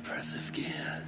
impressive gear.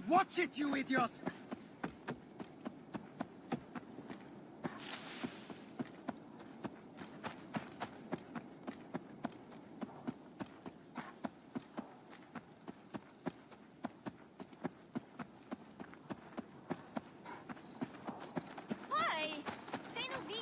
Watch it, you idiots! Why? Say no be.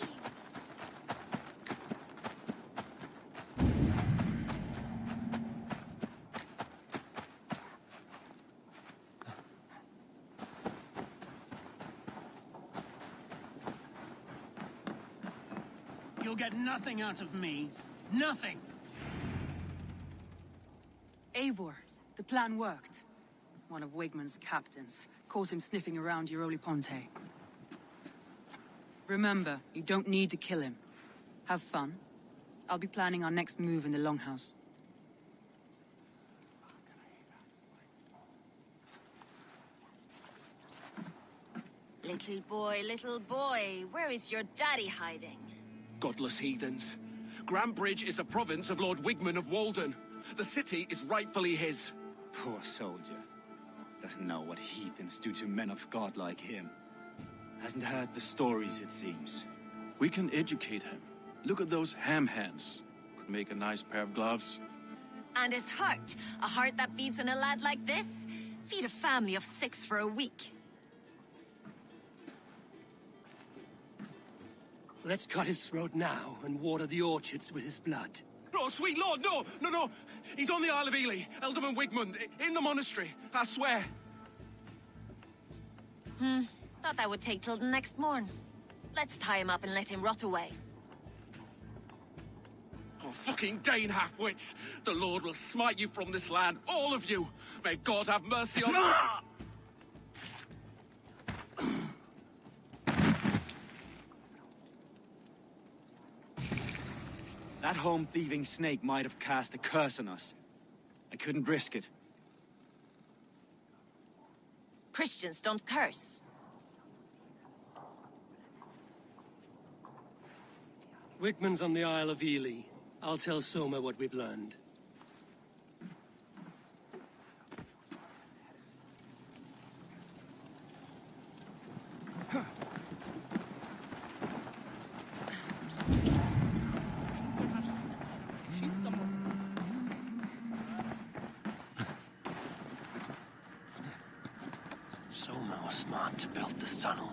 You'll get nothing out of me. Nothing! Eivor, the plan worked. One of Wigmund's captains caught him sniffing around Shiroe Ponte. Remember, you don't need to kill him. Have fun. I'll be planning our next move in the Longhouse. Little boy, where is your daddy hiding? Godless heathens. Grambridge is a province of Lord Wigmund of Walden. The city is rightfully his. Poor soldier. Doesn't know what heathens do to men of God like him. Hasn't heard the stories, it seems. We can educate him. Look at those ham hands. Could make a nice pair of gloves. And his heart. A heart that beats in a lad like this? Feed a family of 6 for a week. Let's cut his throat now and water the orchards with his blood. Oh, sweet lord, no! He's on the Isle of Ely, Ealdorman Wigmund, in the monastery, I swear. Thought that would take till the next morn. Let's tie him up and let him rot away. Oh, fucking Dane half-wits! The Lord will smite you from this land, all of you! May God have mercy on... That home-thieving snake might have cast a curse on us. I couldn't risk it. Christians don't curse. Wickman's on the Isle of Ely. I'll tell Soma what we've learned. Soma was smart to build this tunnel.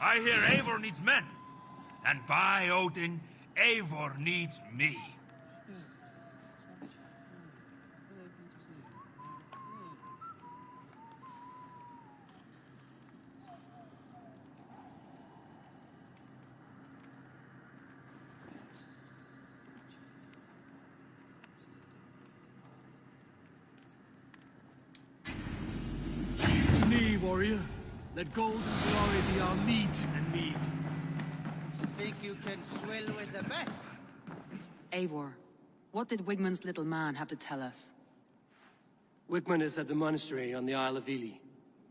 I hear Eivor needs men. And by Odin, Eivor needs me. Me, warrior. Let gold and glory be our meat and mead. Think you can swill with the best? Eivor, what did Wigmund's little man have to tell us? Wickman is at the monastery on the Isle of Ely.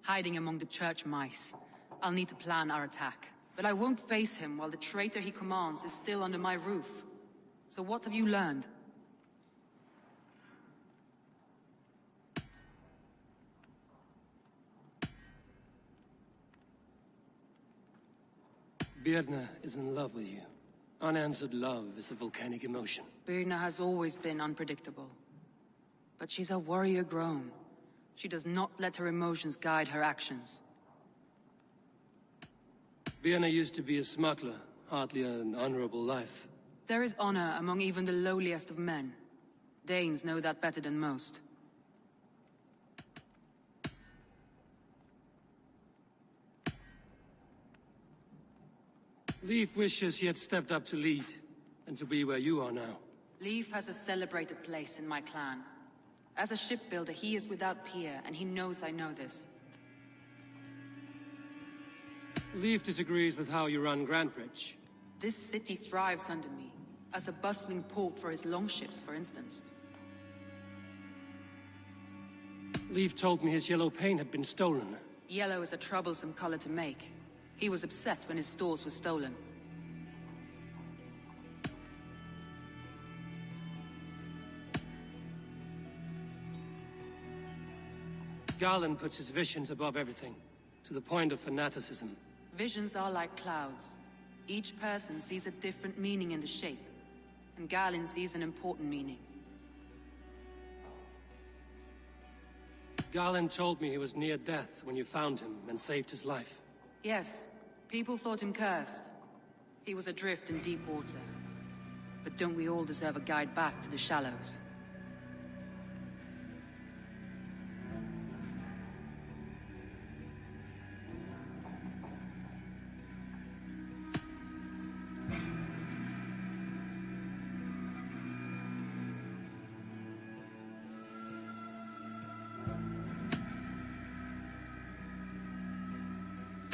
Hiding among the church mice. I'll need to plan our attack. But I won't face him while the traitor he commands is still under my roof. So what have you learned? Birna is in love with you. Unanswered love is a volcanic emotion. Birna has always been unpredictable. But she's a warrior grown. She does not let her emotions guide her actions. Birna used to be a smuggler, hardly an honorable life. There is honor among even the lowliest of men. Danes know that better than most. Leif wishes he had stepped up to lead, and to be where you are now. Leif has a celebrated place in my clan. As a shipbuilder, he is without peer, and he knows I know this. Leif disagrees with how you run Grantbridge. This city thrives under me, as a bustling port for his longships, for instance. Leif told me his yellow paint had been stolen. Yellow is a troublesome color to make. He was upset when his stores were stolen. Garland puts his visions above everything, to the point of fanaticism. Visions are like clouds. Each person sees a different meaning in the shape, and Garland sees an important meaning. Garland told me he was near death when you found him and saved his life. Yes, people thought him cursed. He was adrift in deep water. But don't we all deserve a guide back to the shallows?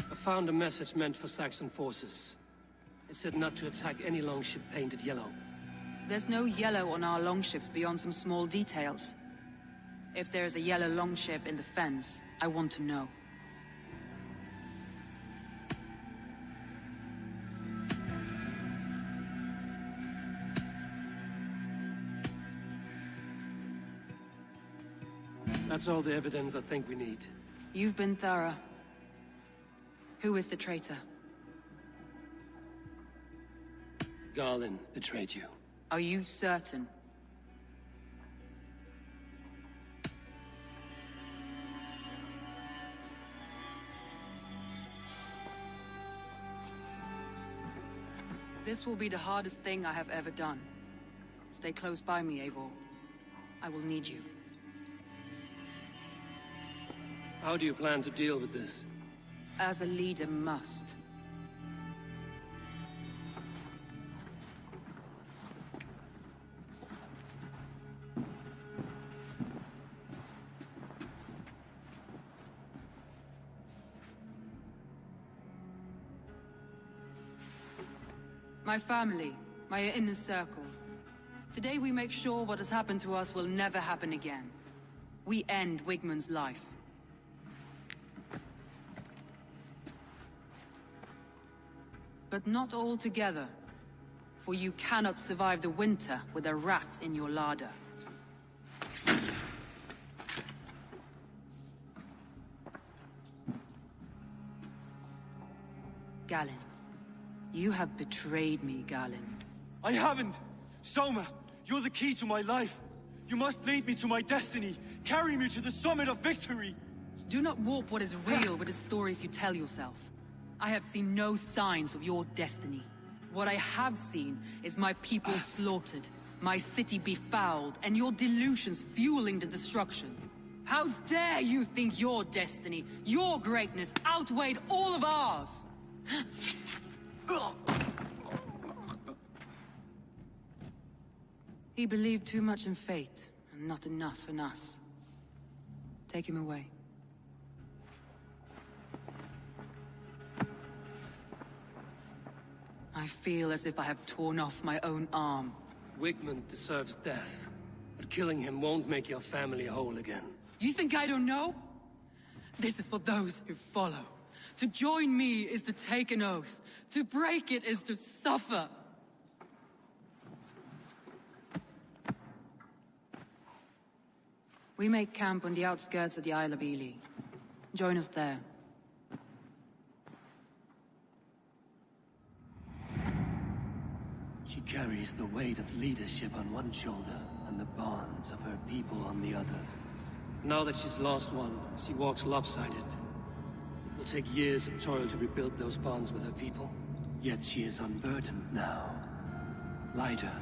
I found a message meant for Saxon forces. It said not to attack any longship painted yellow. There's no yellow on our longships beyond some small details. If there's a yellow longship in the fens, I want to know. That's all the evidence I think we need. You've been thorough. Who is the traitor? Garland betrayed you. Are you certain? This will be the hardest thing I have ever done. Stay close by me, Eivor. I will need you. How do you plan to deal with this? As a leader must. My family, my inner circle. Today we make sure what has happened to us will never happen again. We end Wigmund's life. But not all together. For you cannot survive the winter with a rat in your larder. Galen. You have betrayed me, Galen. I haven't! Soma, you're the key to my life. You must lead me to my destiny. Carry me to the summit of victory. Do not warp what is real with the stories you tell yourself. I have seen no signs of your destiny. What I have seen is my people slaughtered, my city befouled, and your delusions fueling the destruction. How dare you think your destiny, your greatness, outweighed all of ours? He believed too much in fate, and not enough in us. Take him away. I feel as if I have torn off my own arm. Wigmund deserves death, but killing him won't make your family whole again. You think I don't know? This is for those who follow. To join me is to take an oath. To break it is to suffer. We make camp on the outskirts of the Isle of Ely. Join us there. She carries the weight of leadership on one shoulder and the bonds of her people on the other. Now that she's lost one, she walks lopsided. It will take years of toil to rebuild those bonds with her people. Yet she is unburdened now. Lighter.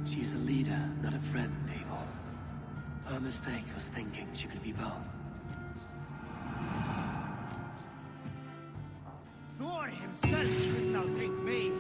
She's a leader, not a friend, Eivor. Her mistake was thinking she could be both. Thor himself could not drink me.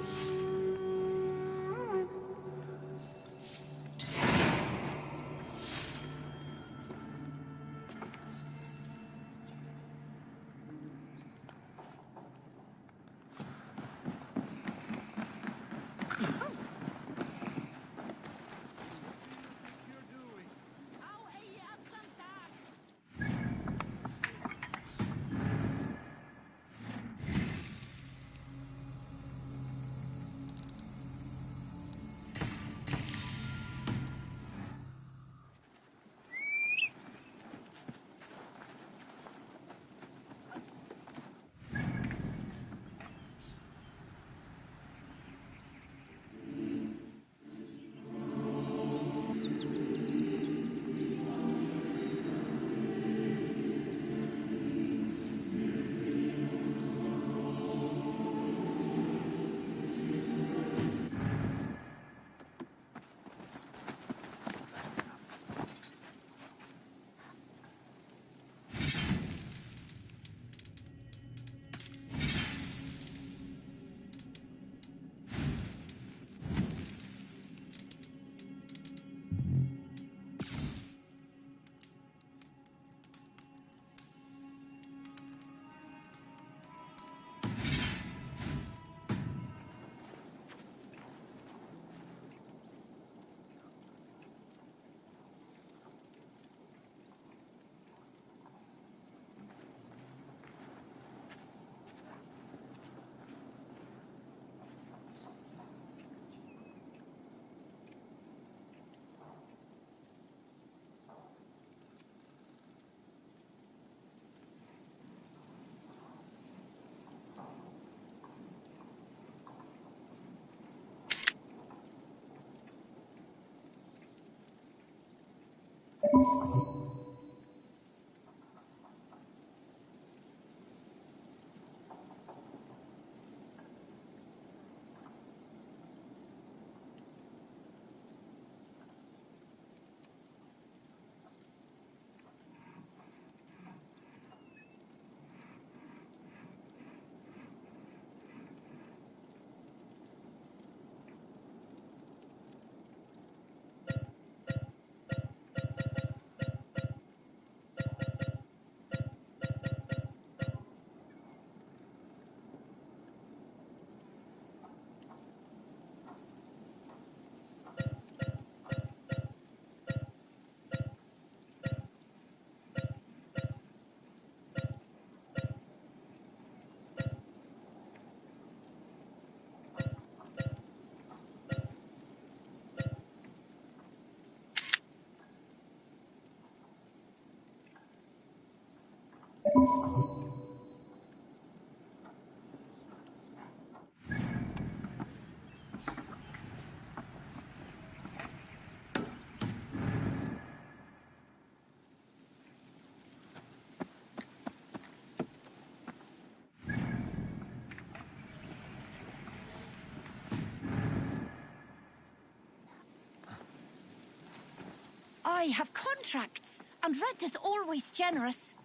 I have contracts, and rent is always generous.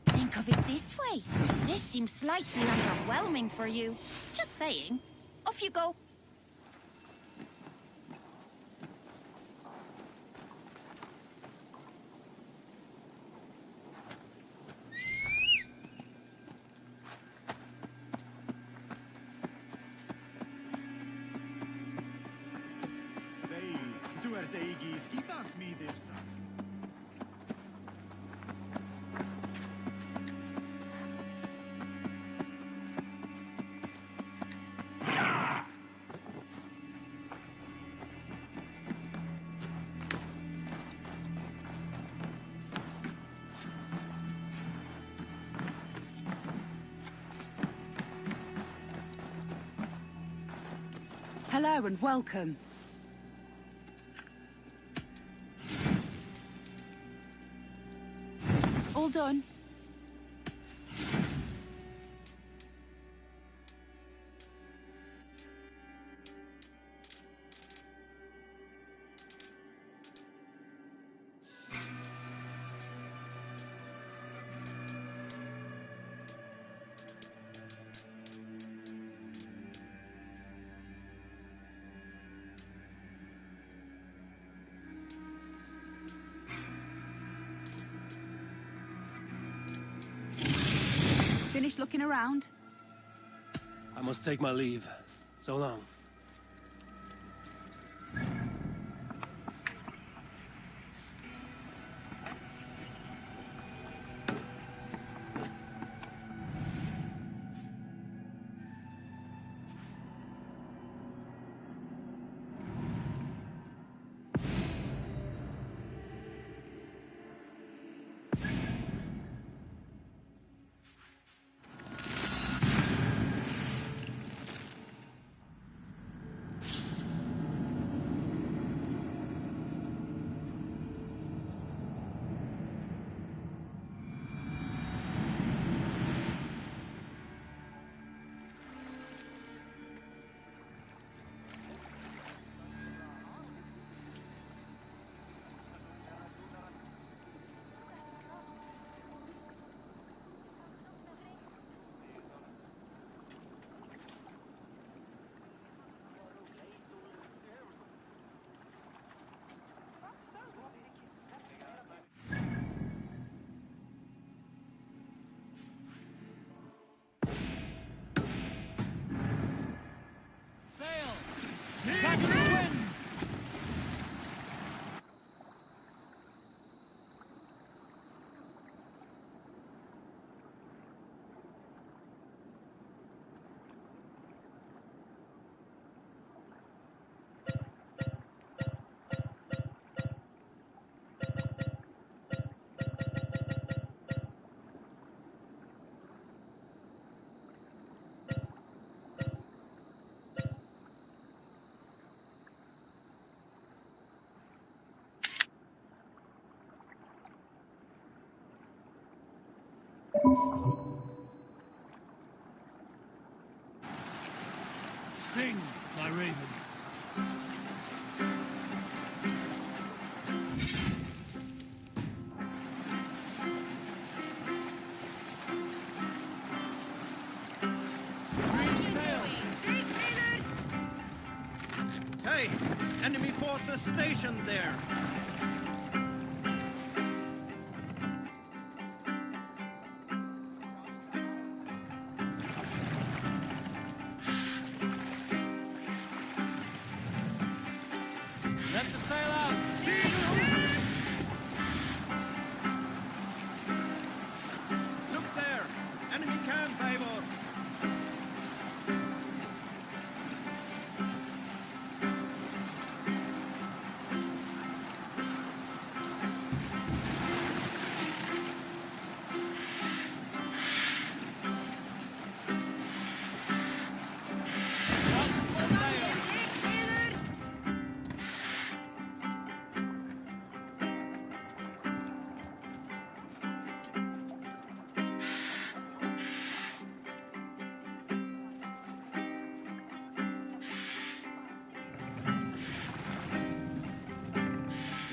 Think of it this way. This seems slightly underwhelming for you. Just saying. Off you go. Hello and welcome. All done. Finished looking around? I must take my leave. So long. Sing, my ravens. Hey! Enemy forces stationed there! Let the sail out! Look there! Enemy camp, Eivor!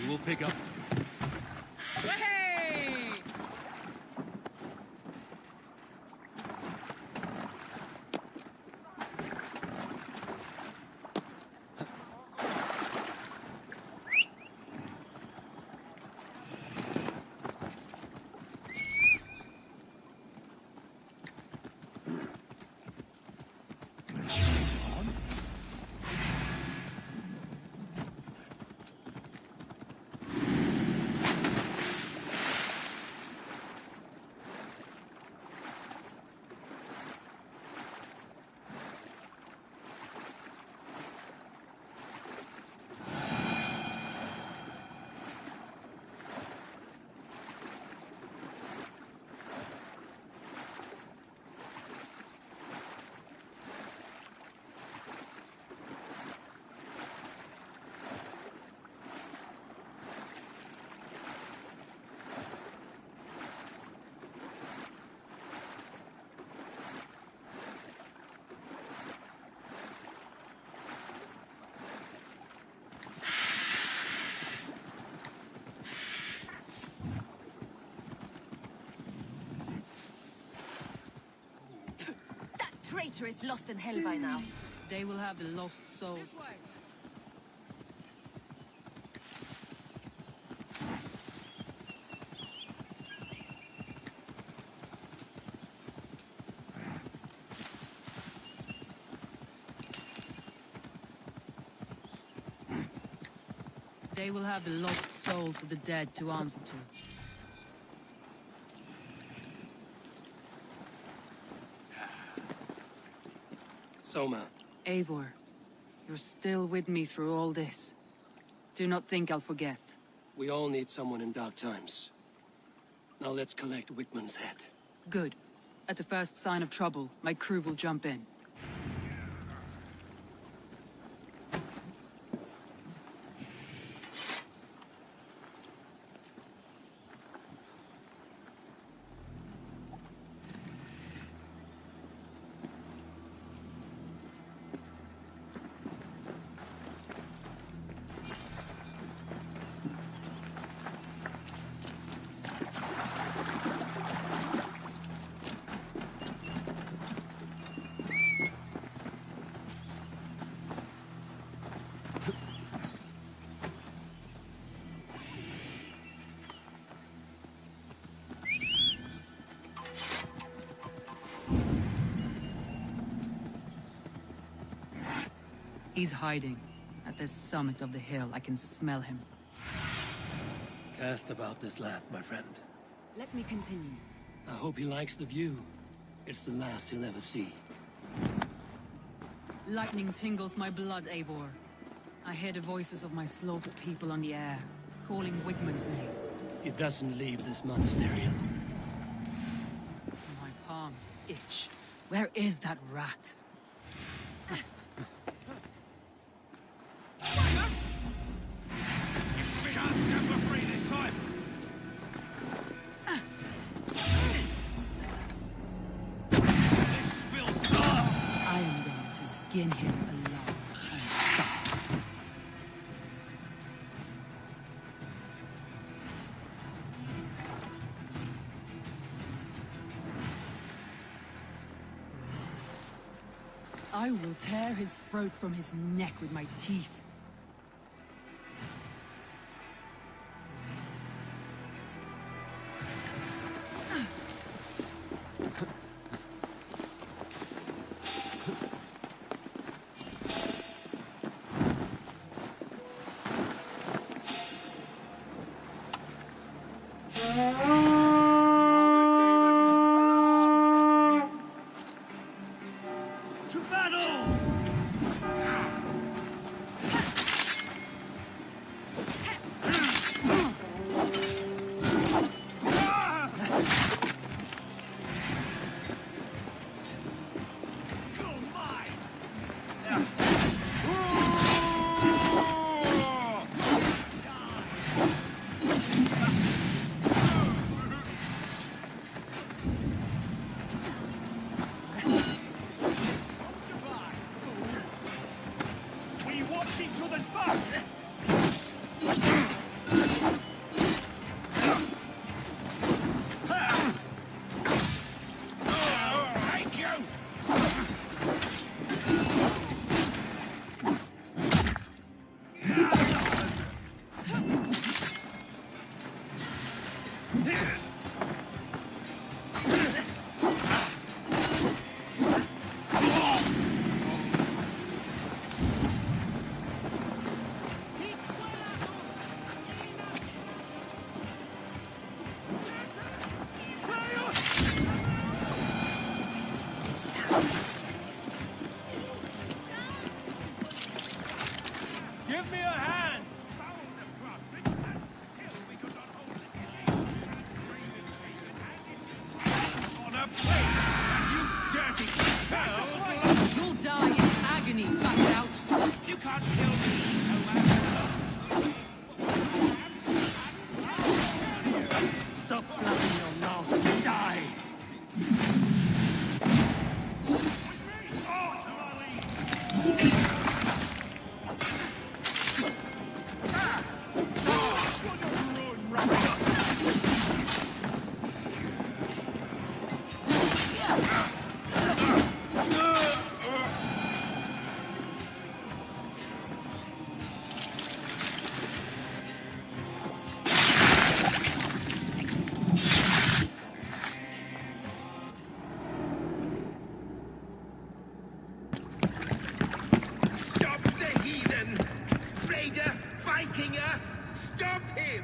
We will pick up. That traitor is lost in hell by now. They will have the lost soul. They will have the lost souls of the dead to answer to. Soma. Eivor, you're still with me through all this. Do not think I'll forget. We all need someone in dark times. Now let's collect Wickman's head. Good. At the first sign of trouble, my crew will jump in. He's hiding. At the summit of the hill, I can smell him. Cast about this land, my friend. Let me continue. I hope he likes the view. It's the last he'll ever see. Lightning tingles my blood, Eivor. I hear the voices of my slaughtered people on the air, calling Wigmund's name. He doesn't leave this monastery alone. My palms itch. Where is that rat? I am going to skin him alive on sight. I will tear his throat from his neck with my teeth. To battle! We watch each other's backs! Thank you! Give me a hand! On a plate! You dirty fells! You'll die in agony, back out. You can't kill me, so much. Stop flapping your mouth and die! Stop the heathen! Raider! Vikinger! Stop him!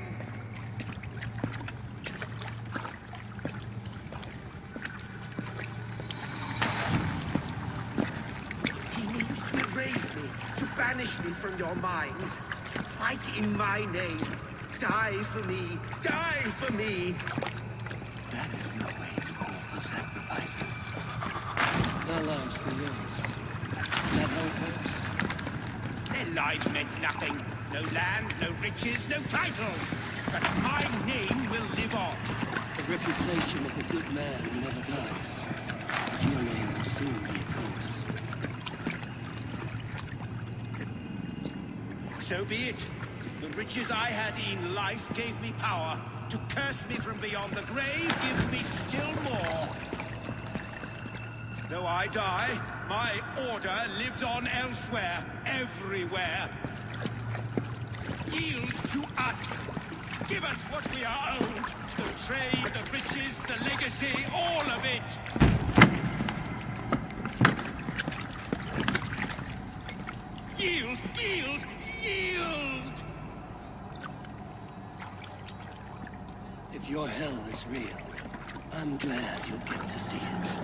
He needs to erase me, to banish me from your minds. Fight in my name. Die for me. Die for me. That is no way to call for sacrifices. Their lives for yours. Is that how it works? Their lives meant nothing. No land, no riches, no titles. But my name will live on. The reputation of a good man never dies. Your name will soon be a corpse. So be it. The riches I had in life gave me power. To curse me from beyond the grave gives me still more. Though I die, my order lives on elsewhere, everywhere. Yield to us. Give us what we are owed. The trade, the riches, the legacy, all of it. Yield, yield, yield! If your hell is real, I'm glad you'll get to see it.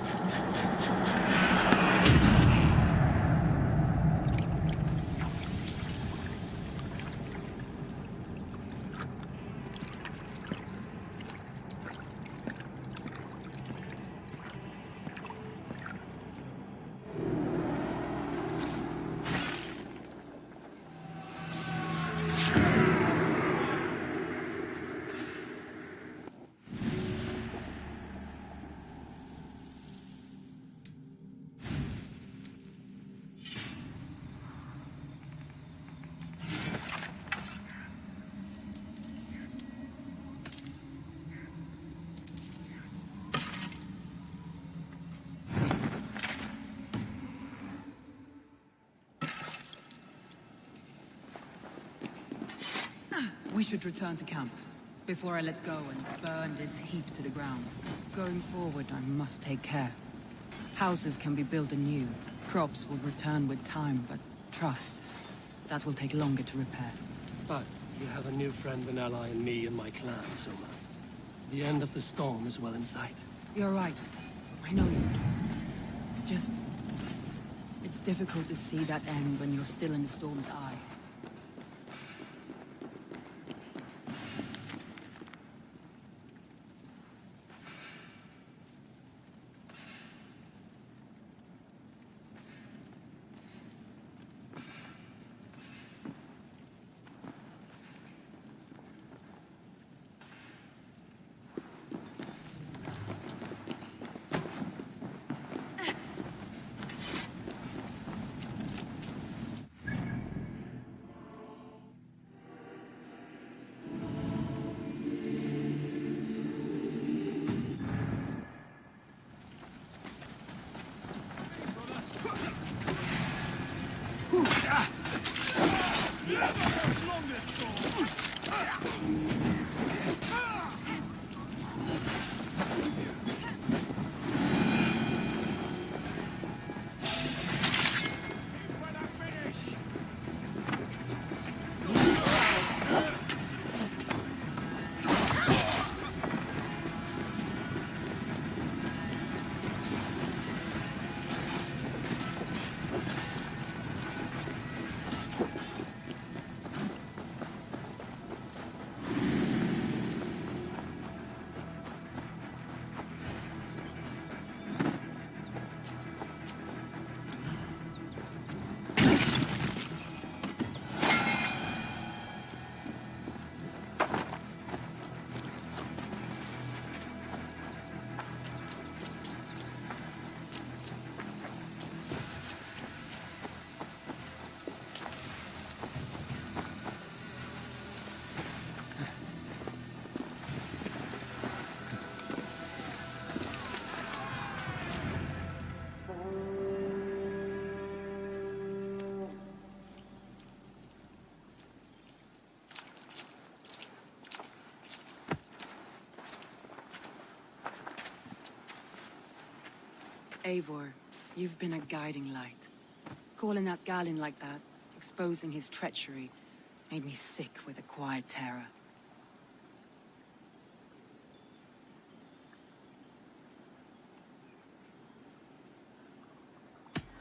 We should return to camp, before I let go and burn this heap to the ground. Going forward, I must take care. Houses can be built anew. Crops will return with time, but trust, that will take longer to repair. But you have a new friend and ally in me and my clan, Soma. The end of the storm is well in sight. You're right. I know you. It's just... it's difficult to see that end when you're still in the storm's eye. Eivor, you've been a guiding light. Calling out Galinn like that, exposing his treachery, made me sick with a quiet terror.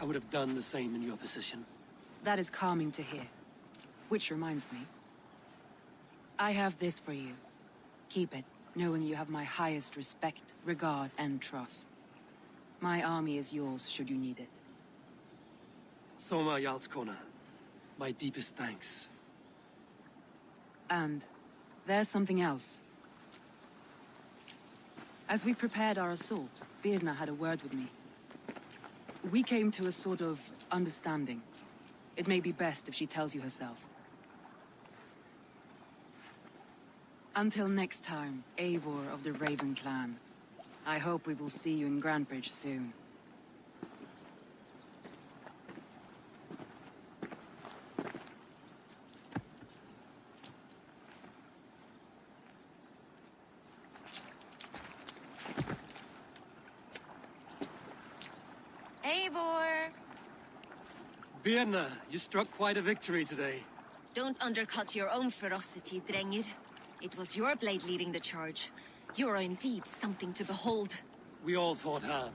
I would have done the same in your position. That is calming to hear. Which reminds me. I have this for you. Keep it, knowing you have my highest respect, regard, and trust. My army is yours, should you need it. Soma Jarlskona, my deepest thanks. And there's something else. As we prepared our assault, Birna had a word with me. We came to a sort of understanding. It may be best if she tells you herself. Until next time, Eivor of the Raven Clan. I hope we will see you in Grantebridge soon. Eivor! Birna, you struck quite a victory today. Don't undercut your own ferocity, Drengir. It was your blade leading the charge. You are indeed something to behold. We all fought hard.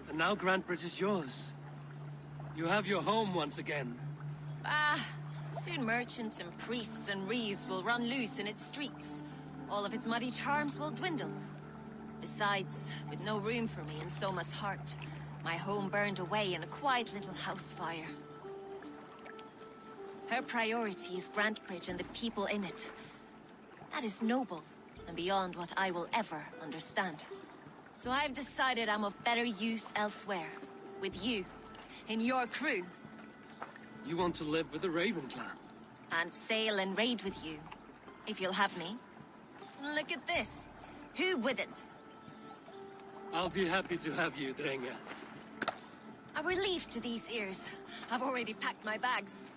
And now Grantebridge is yours. You have your home once again. Soon merchants and priests and reeves will run loose in its streets. All of its muddy charms will dwindle. Besides, with no room for me in Soma's heart, my home burned away in a quiet little house fire. Her priority is Grantebridge and the people in it. That is noble, and beyond what I will ever understand. So I've decided I'm of better use elsewhere. With you, in your crew. You want to live with the Raven Clan? And sail and raid with you, if you'll have me. Look at this. Who wouldn't? I'll be happy to have you, Drenga. A relief to these ears. I've already packed my bags.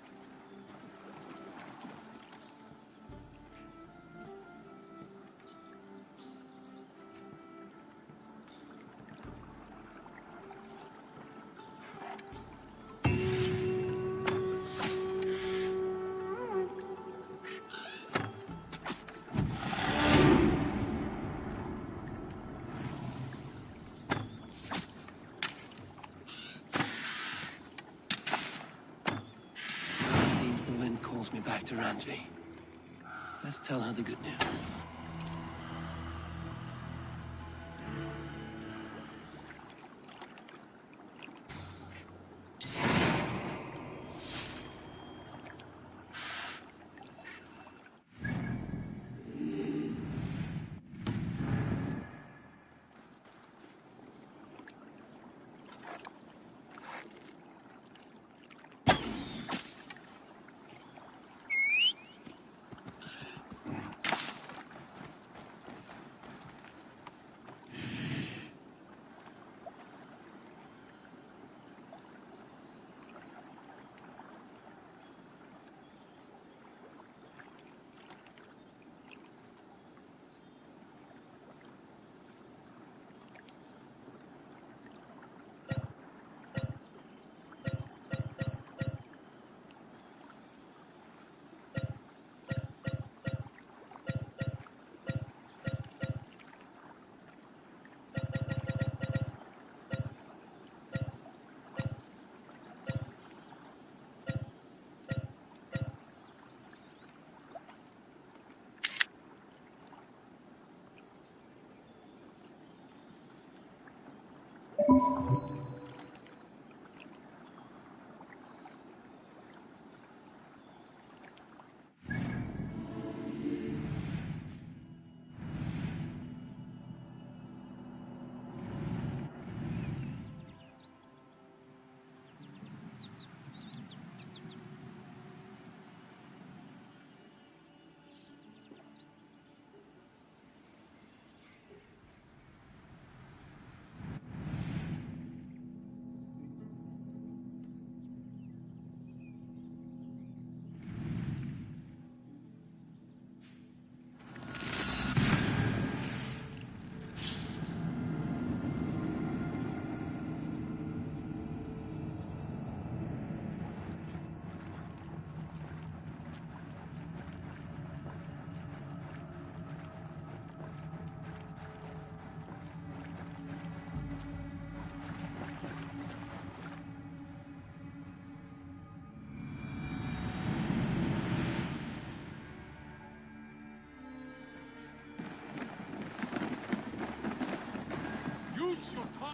calls me back to Randvi. Let's tell her the good news.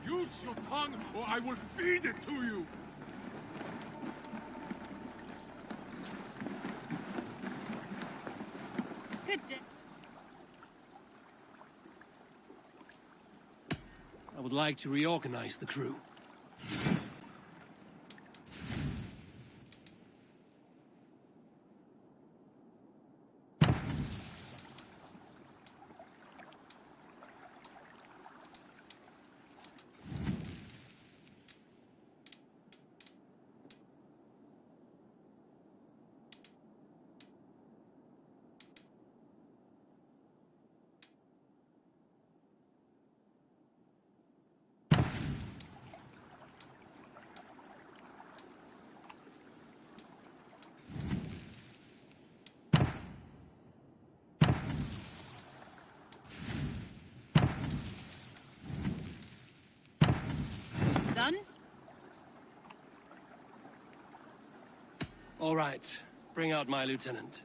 Use your tongue, or I will feed it to you! Good day. I would like to reorganize the crew. Done? All right. Bring out my lieutenant.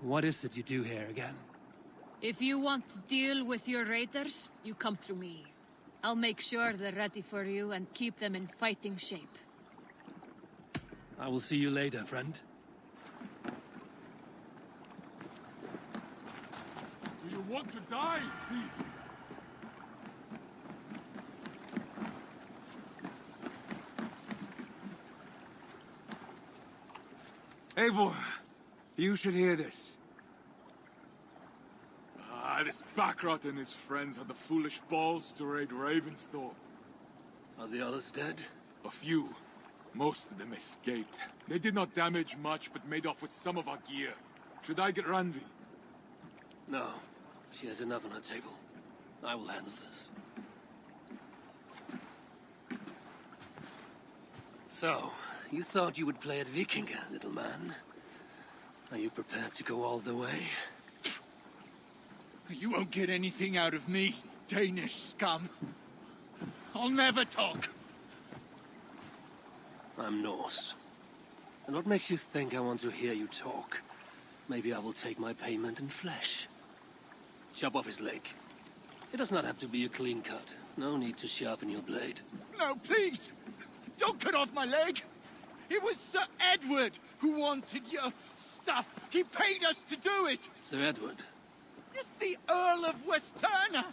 What is it you do here again? If you want to deal with your raiders, you come through me. I'll make sure they're ready for you and keep them in fighting shape. I will see you later, friend. Do you want to die, thief? Eivor, you should hear this. This Backrot and his friends had the foolish balls to raid Ravensthorpe. Are the others dead? A few. Most of them escaped. They did not damage much, but made off with some of our gear. Should I get Randvi? No. She has enough on her table. I will handle this. So, you thought you would play at Vikinga, little man? Are you prepared to go all the way? You won't get anything out of me, Danish scum. I'll never talk. I'm Norse. And what makes you think I want to hear you talk? Maybe I will take my payment in flesh. Chop off his leg. It does not have to be a clean cut. No need to sharpen your blade. No, please! Don't cut off my leg! It was Sir Edward who wanted your stuff. He paid us to do it! Sir Edward? Yes, the Earl of Westerna!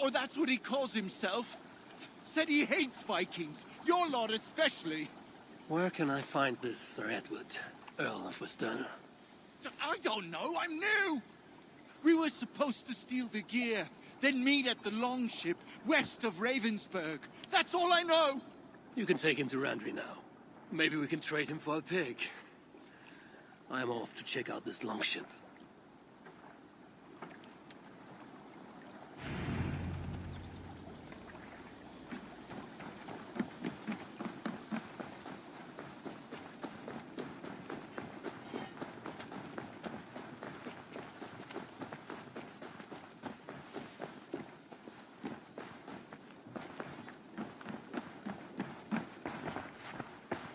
Or that's what he calls himself. Said he hates Vikings, your lot especially. Where can I find this Sir Edward, Earl of Westerna? I don't know, I'm new! We were supposed to steal the gear, then meet at the longship west of Ravensburg. That's all I know! You can take him to Randri now. Maybe we can trade him for a pig. I'm off to check out this longship.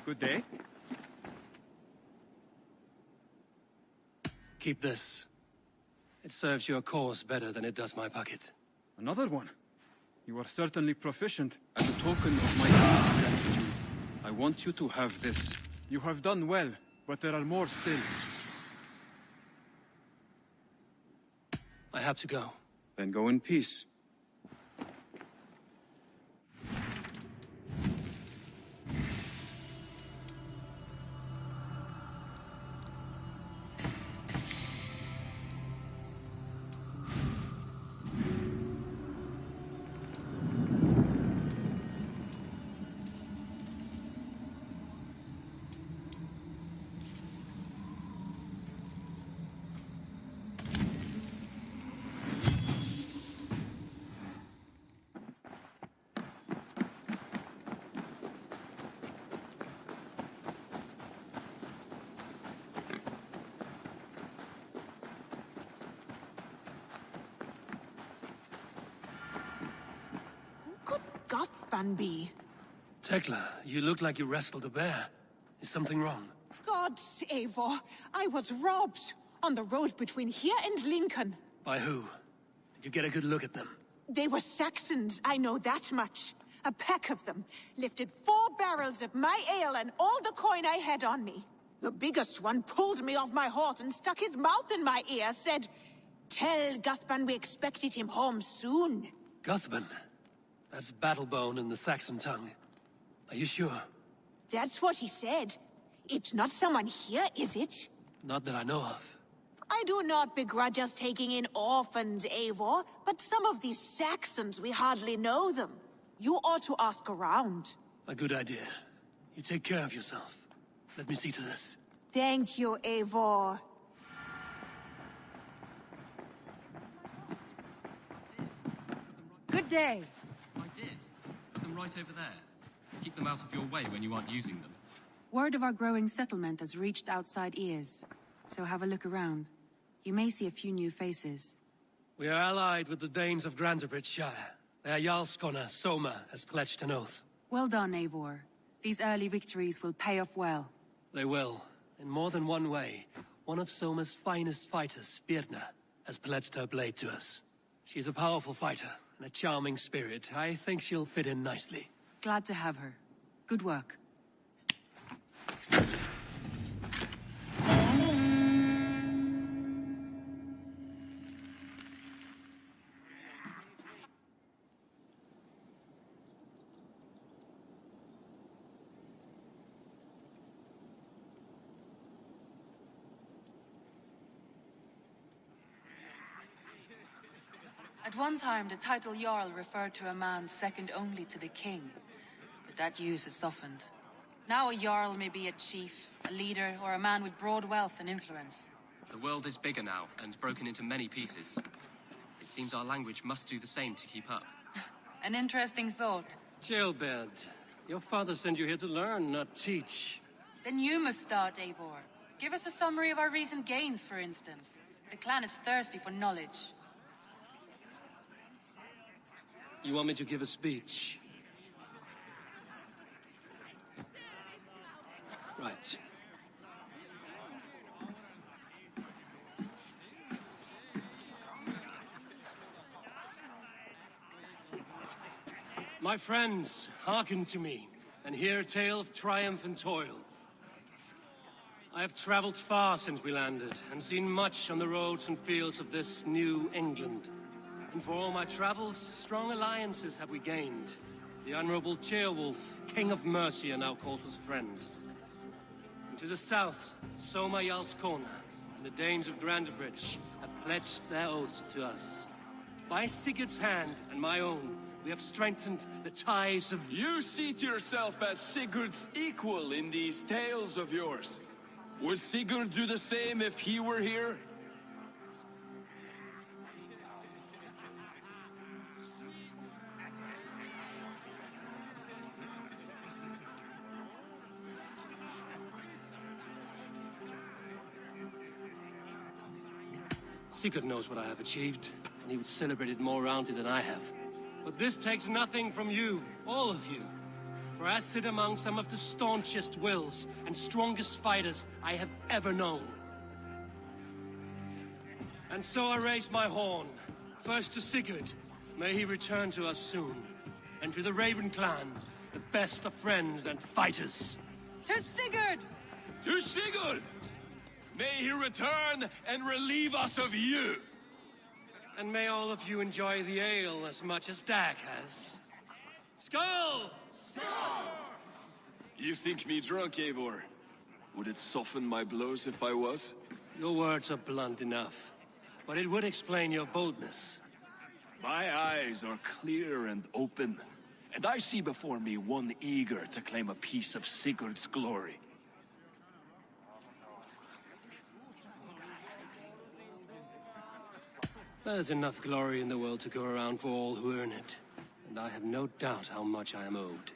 Good day. Keep this. It serves your cause better than it does my pocket. Another one. You are certainly proficient. As a token of my deep gratitude, I want you to have this. You have done well, but there are more still. I have to go. Then go in peace. Be. Tekla, you look like you wrestled a bear. Is something wrong? Gods, Eivor, I was robbed on the road between here and Lincoln. By who? Did you get a good look at them? They were Saxons, I know that much. A pack of them lifted 4 barrels of my ale and all the coin I had on me. The biggest one pulled me off my horse and stuck his mouth in my ear, said, "Tell Guthban we expected him home soon." Guthban? That's Battlebone in the Saxon tongue. Are you sure? That's what he said. It's not someone here, is it? Not that I know of. I do not begrudge us taking in orphans, Eivor, but some of these Saxons, we hardly know them. You ought to ask around. A good idea. You take care of yourself. Let me see to this. Thank you, Eivor. Good day. I did. Put them right over there. Keep them out of your way when you aren't using them. Word of our growing settlement has reached outside ears, so have a look around. You may see a few new faces. We are allied with the Danes of Grantebridgeshire. Their Jarlskona, Soma, has pledged an oath. Well done, Eivor. These early victories will pay off well. They will, in more than one way. One of Soma's finest fighters, Birna, has pledged her blade to us. She's a powerful fighter and a charming spirit. I think she'll fit in nicely. Glad to have her. Good work. At one time, the title Jarl referred to a man second only to the king. But that use has softened. Now a Jarl may be a chief, a leader, or a man with broad wealth and influence. The world is bigger now, and broken into many pieces. It seems our language must do the same to keep up. An interesting thought. Chill, Bert. Your father sent you here to learn, not teach. Then you must start, Eivor. Give us a summary of our recent gains, for instance. The clan is thirsty for knowledge. You want me to give a speech? right. My friends, hearken to me, and hear a tale of triumph and toil. I have traveled far since we landed, and seen much on the roads and fields of this new England. And for all my travels, strong alliances have we gained. The Honorable Ceolwulf, King of Mercia, now calls us friend. And to the south, Soma Jarlskona, and the Danes of Grandebridge have pledged their oaths to us. By Sigurd's hand and my own, we have strengthened the ties of... You seat yourself as Sigurd's equal in these tales of yours. Would Sigurd do the same if he were here? Sigurd knows what I have achieved, and he would celebrate it more roundly than I have. But this takes nothing from you, all of you. For I sit among some of the staunchest wills and strongest fighters I have ever known. And so I raise my horn, first to Sigurd, may he return to us soon, and to the Raven clan, the best of friends and fighters. To Sigurd! To Sigurd! May he return and relieve us of you! And may all of you enjoy the ale as much as Dag has. Skull! You think me drunk, Eivor? Would it soften my blows if I was? Your words are blunt enough, but it would explain your boldness. My eyes are clear and open, and I see before me one eager to claim a piece of Sigurd's glory. There's enough glory in the world to go around for all who earn it, and I have no doubt how much I am owed.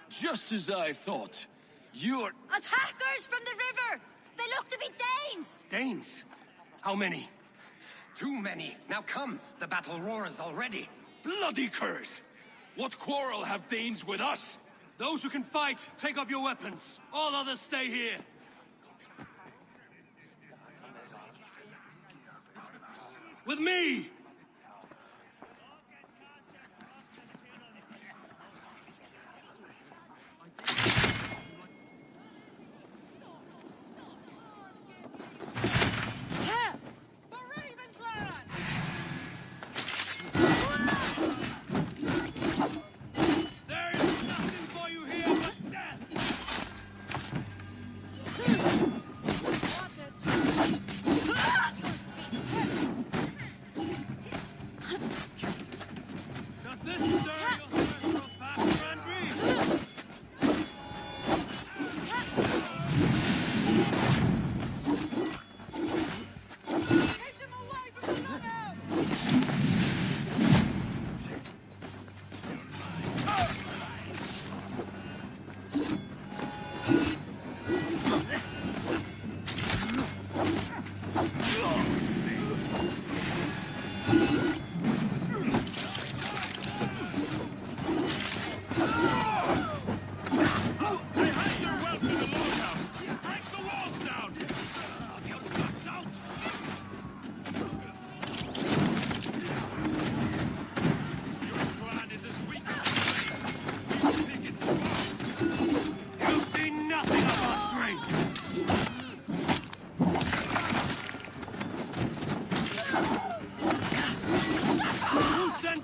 Just as I thought. You're... Attackers from the river! They look to be Danes! Danes? How many? Too many. Now come, the battle roars already. Bloody curs! What quarrel have Danes with us? Those who can fight, take up your weapons. All others stay here. With me!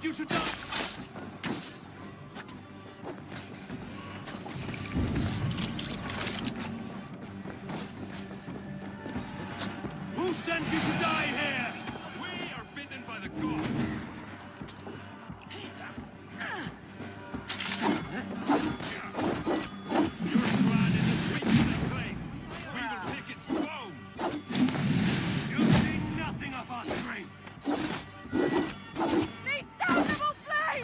You to die! Who sent you to die here? We are bidden by the gods. Your clan is as weak as they claim. We will pick its bone. You've seen nothing of our strength. These damnable flames!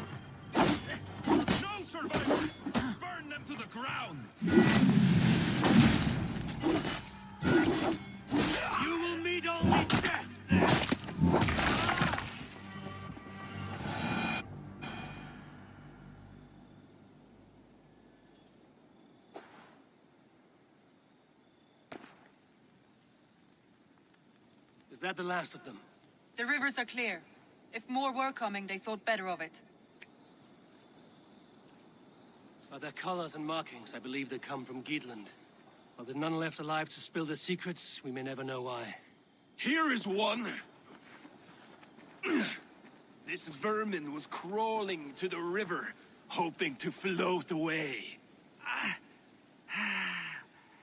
that the last of them? The rivers are clear. If more were coming, they thought better of it. By their colors and markings, I believe they come from Geatland. But with none left alive to spill their secrets, we may never know why. Here is one. This vermin was crawling to the river, hoping to float away.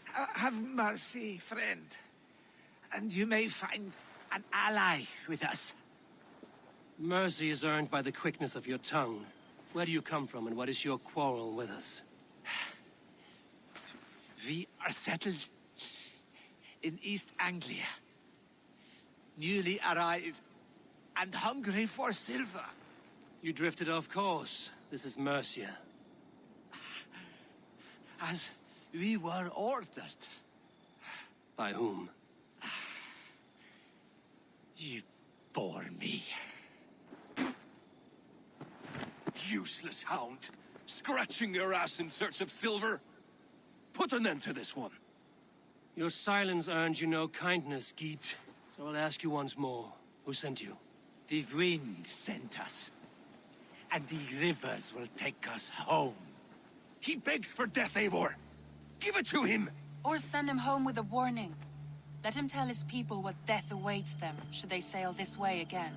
Have mercy, friend. And you may find an ally with us. Mercy is earned by the quickness of your tongue. Where do you come from, and what is your quarrel with us? We are settled in East Anglia. Newly arrived and hungry for silver. You drifted off course. This is Mercia. As we were ordered. By whom? You bore me. Useless hound. Scratching your ass in search of silver. Put an end to this one. Your silence earned you no kindness, Geet. So I'll ask you once more. Who sent you? The wind sent us. And the rivers will take us home. He begs for death, Eivor. Give it to him! Or send him home with a warning. Let him tell his people what death awaits them, should they sail this way again.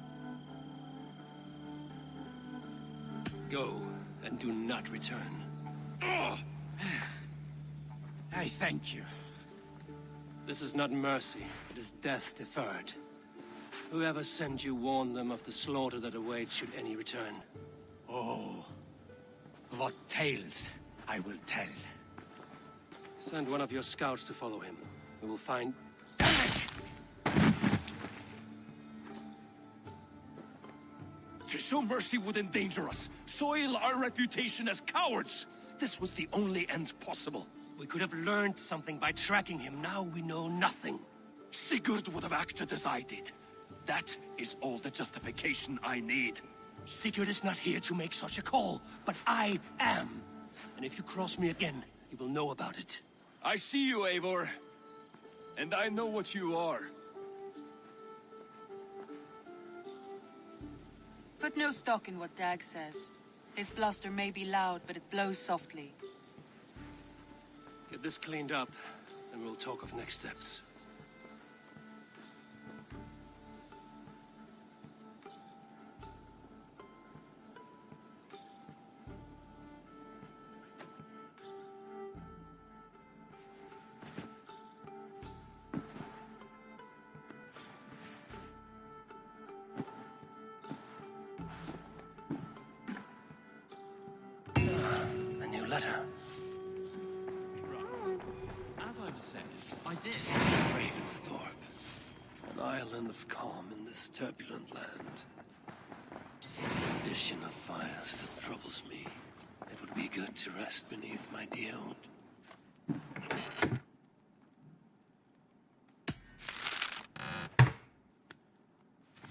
Go, and do not return. I thank you. This is not mercy, it is death deferred. Whoever sent you warned them of the slaughter that awaits should any return. Oh, what tales I will tell. Send one of your scouts to follow him. We will find... To show mercy would endanger us, soil our reputation as cowards. This was the only end possible. We could have learned something by tracking him. Now we know nothing. Sigurd would have acted as I did. That is all the justification I need. Sigurd is not here to make such a call, but I am. And if you cross me again, you will know about it. I see you, Eivor. And I know what you are. Put no stock in what Dag says. His bluster may be loud, but it blows softly. Get this cleaned up, and we'll talk of next steps. A new letter. As I was saying, I did. Ravensthorpe. An island of calm in this turbulent land. A vision of fire still troubles me. It would be good to rest beneath my dear old...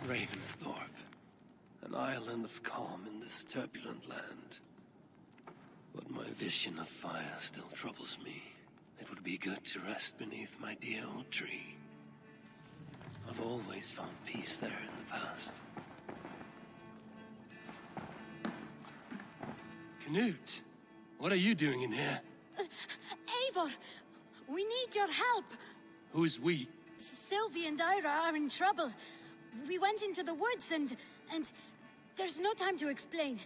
Ravensthorpe. An island of calm in this turbulent land. But my vision of fire still troubles me. It would be good to rest beneath my dear old tree. I've always found peace there in the past. Knut, what are you doing in here? Eivor, we need your help. Who's we? Sylvie and Ira are in trouble. We went into the woods and there's no time to explain.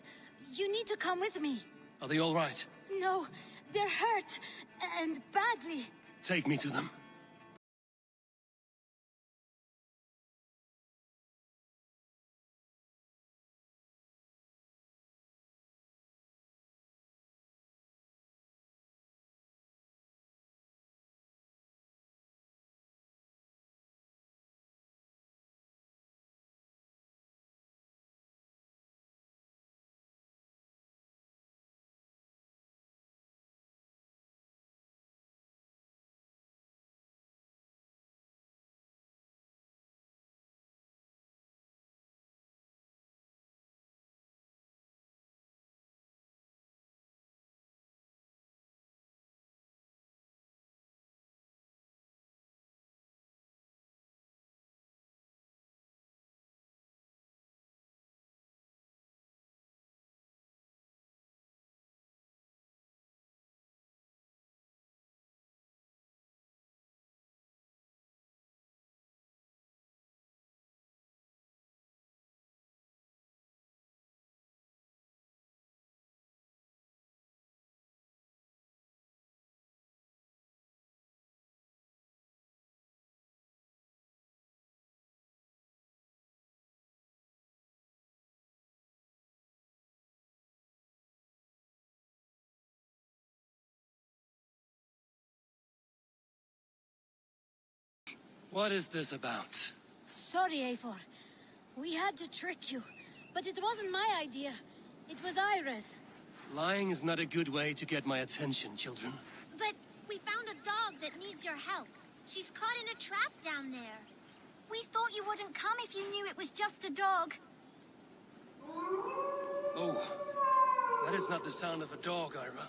You need to come with me. Are they all right? No, they're hurt, and badly. Take me to them. What is this about? Sorry, Eivor. We had to trick you. But it wasn't my idea. It was Iris. Lying is not a good way to get my attention, children. But we found a dog that needs your help. She's caught in a trap down there. We thought you wouldn't come if you knew it was just a dog. Oh, that is not the sound of a dog, Ira.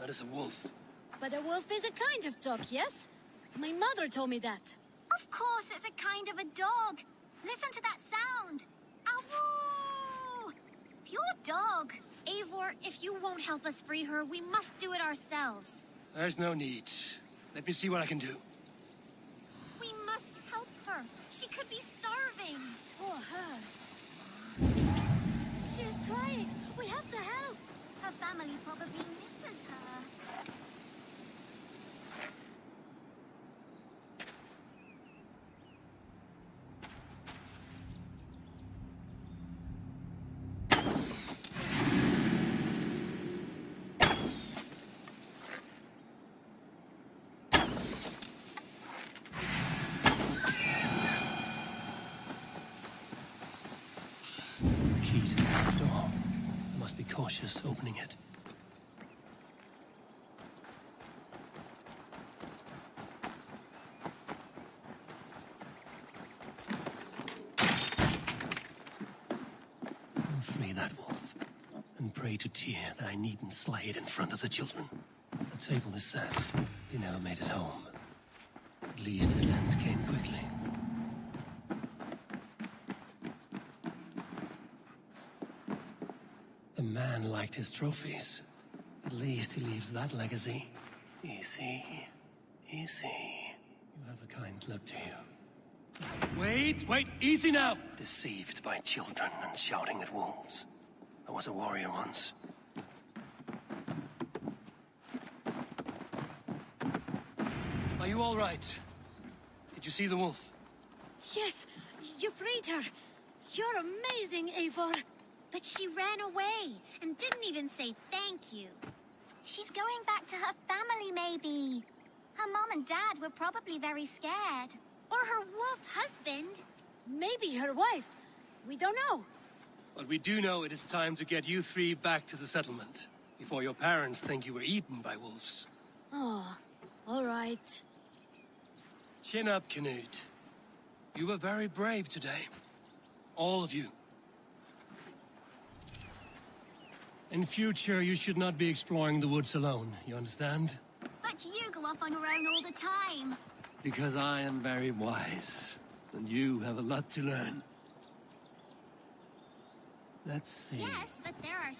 That is a wolf. But a wolf is a kind of dog, yes? My mother told me that. Of course, it's a kind of a dog. Listen to that sound. Awoo! Pure dog. Eivor, if you won't help us free her, we must do it ourselves. There's no need. Let me see what I can do. We must help her. She could be starving. Poor her. She's crying. We have to help. Her family probably misses her. Key to the door. I must be cautious opening it. I'll free that wolf, and pray to Tyr that I needn't slay it in front of the children. The table is set. He never made it home. At least his end came quickly. The man liked his trophies. At least he leaves that legacy. Easy. Easy. You have a kind look to you. Wait, easy now! Deceived by children and shouting at wolves. I was a warrior once. Are you all right? Did you see the wolf? Yes, you freed her. You're amazing, Eivor. But she ran away and didn't even say thank you. She's going back to her family, maybe. Her mom and dad were probably very scared. Or her wolf husband. Maybe her wife. We don't know. But we do know it is time to get you three back to the settlement, before your parents think you were eaten by wolves. Oh, all right. Chin up, Canute. You were very brave today. All of you. In future, you should not be exploring the woods alone, you understand? But you go off on your own all the time. Because I am very wise, and you have a lot to learn. Let's see. Yes, but there are